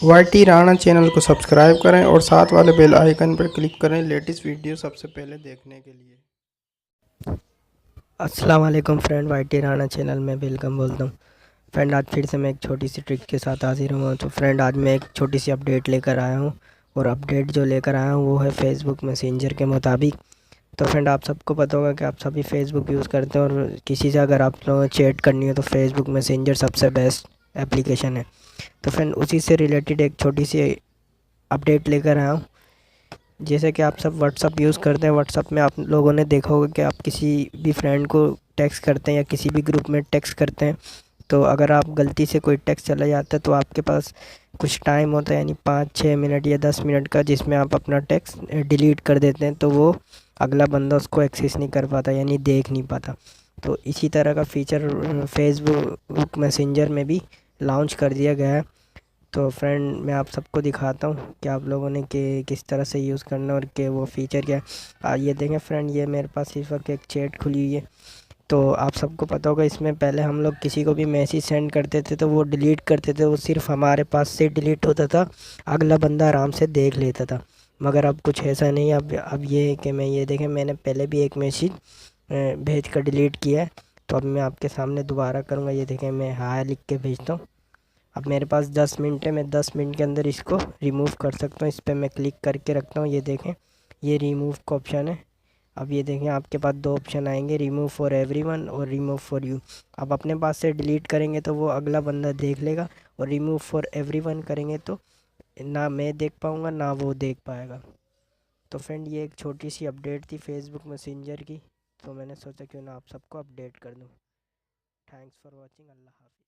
YT Rana channel को subscribe करें और साथ वाले बेल आइकन पर क्लिक करें लेटेस्ट वीडियो सबसे पहले देखने के लिए। अस्सलाम वालेकुम फ्रेंड, वाईटी राणा चैनल में वेलकम बोलता हूँ। फ्रेंड आज फिर से मैं एक छोटी सी ट्रिक के साथ हाजिर हुआ। तो फ्रेंड आज मैं एक छोटी सी अपडेट लेकर आया हूँ और अपडेट जो लेकर आया हूँ वो है फेसबुक मैसेंजर के मुताबिक। तो फ्रेंड आप सबको पता होगा कि आप सभी फेसबुक यूज़ करते हैं और किसी से अगर आप लोगों को चैट करनी है तो फेसबुक मैसेंजर सबसे बेस्ट एप्लीकेशन है। तो फ्रेंड उसी से रिलेटेड एक छोटी सी अपडेट लेकर आया हूँ। जैसे कि आप सब व्हाट्सअप यूज़ करते हैं, व्हाट्सअप में आप लोगों ने देखा होगा कि आप किसी भी फ्रेंड को टेक्स्ट करते हैं या किसी भी ग्रुप में टेक्स्ट करते हैं, तो अगर आप गलती से कोई टेक्स्ट चला जाता है तो आपके पास कुछ टाइम होता है, यानी 5-6 मिनट या 10 मिनट का, जिसमें आप अपना टेक्स्ट डिलीट कर देते हैं तो वो अगला बंदा उसको एक्सेस नहीं कर पाता, यानी देख नहीं पाता। तो इसी तरह का फ़ीचर फेसबुक मैसेंजर में भी लॉन्च कर दिया गया है। तो फ्रेंड मैं आप सबको दिखाता हूँ कि आप लोगों ने कि किस तरह से यूज़ करना और कि वो फ़ीचर क्या है। ये देखें फ्रेंड, ये मेरे पास इस वक्त एक चैट खुली हुई है। तो आप सबको पता होगा इसमें पहले हम लोग किसी को भी मैसेज सेंड करते थे तो वो डिलीट करते थे, वो सिर्फ हमारे पास से डिलीट होता था, अगला बंदा आराम से देख लेता था। मगर अब कुछ ऐसा नहीं, अब ये है कि मैं ये देखें, मैंने पहले भी एक मैसेज भेज कर डिलीट किया है। तो अब मैं आपके सामने दोबारा करूँगा। ये देखें, मैं हाय लिख के भेजता हूँ। अब मेरे पास 10 मिनट है, मैं 10 मिनट के अंदर इसको रिमूव कर सकता हूँ। इस पर मैं क्लिक करके रखता हूँ। ये देखें, ये रिमूव का ऑप्शन है। अब ये देखें, आपके पास दो ऑप्शन आएंगे, रिमूव फॉर एवरीवन और रिमूव फॉर यू। अब अपने पास से डिलीट करेंगे तो वो अगला बंदा देख लेगा, और रिमूव फॉर एवरीवन करेंगे तो ना मैं देख पाऊँगा ना वो देख पाएगा। तो फ्रेंड ये एक छोटी सी अपडेट थी फेसबुक मैसेंजर की, तो मैंने सोचा क्यों ना आप सबको अपडेट कर दूँ। Thanks for watching. अल्लाह हाफ़िज़।